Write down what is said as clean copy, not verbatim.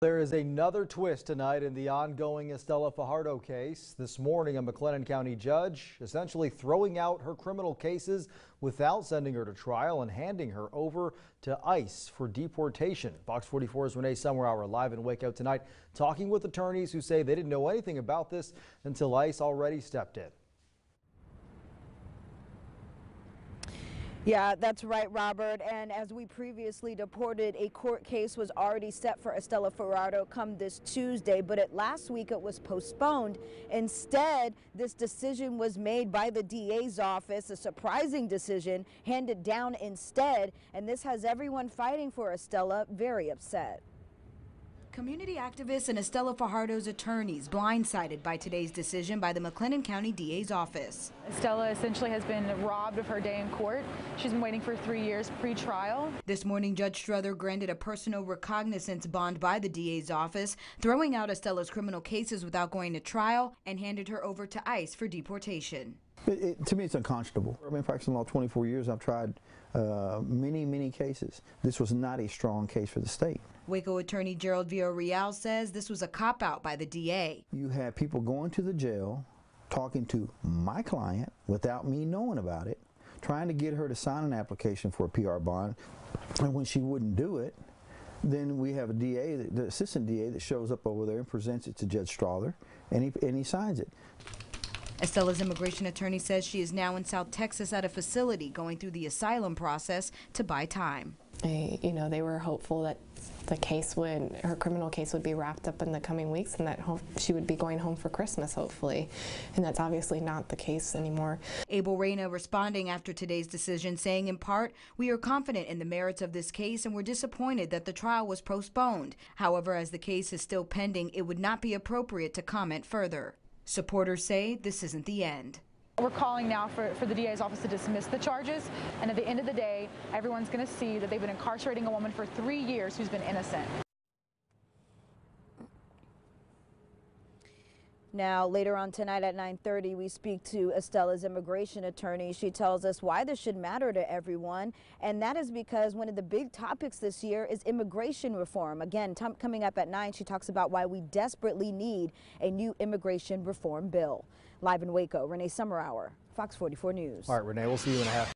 There is another twist tonight in the ongoing Estella Fajardo case. This morning, a McLennan County judge essentially throwing out her criminal cases without sending her to trial and handing her over to ICE for deportation. Fox 44's Renee Summerhour live in Waco tonight, talking with attorneys who say they didn't know anything about this until ICE already stepped in. Yeah, that's right, Robert. And as we previously reported, a court case was already set for Estella Fajardo come this Tuesday, but last week it was postponed. Instead, this decision was made by the DA's office, a surprising decision, handed down instead. And this has everyone fighting for Estella very upset. Community activists and Estella Fajardo's attorneys blindsided by today's decision by the McLennan County DA's office. Estella essentially has been robbed of her day in court. She's been waiting for 3 years pre-trial. This morning, Judge Strother granted a personal recognizance bond by the DA's office, throwing out Estella's criminal cases without going to trial, and handed her over to ICE for deportation. To me, it's unconscionable. I've been practicing law 24 years. I've tried many cases. This was not a strong case for the state. Waco attorney Gerald Villarreal says this was a cop-out by the DA. You have people going to the jail, talking to my client without me knowing about it, trying to get her to sign an application for a PR bond, and when she wouldn't do it, then we have a DA, the assistant DA, that shows up over there and presents it to Judge Strother, and he signs it. Estella's immigration attorney says she is now in South Texas at a facility going through the asylum process to buy time. They were hopeful that her criminal case would be wrapped up in the coming weeks and that she would be going home for Christmas, hopefully. And that's obviously not the case anymore. Abel Reyna responding after today's decision, saying in part, "We are confident in the merits of this case and we're disappointed that the trial was postponed. However, as the case is still pending, it would not be appropriate to comment further." Supporters say this isn't the end. We're calling now for the DA's office to dismiss the charges, and at the end of the day, everyone's going to see that they've been incarcerating a woman for 3 years who's been innocent. Now, later on tonight at 9:30, we speak to Estella's immigration attorney. She tells us why this should matter to everyone, and that is because one of the big topics this year is immigration reform. Again, coming up at 9, she talks about why we desperately need a new immigration reform bill. Live in Waco, Renee Summerhour, Fox 44 News. All right, Renee, we'll see you in a half.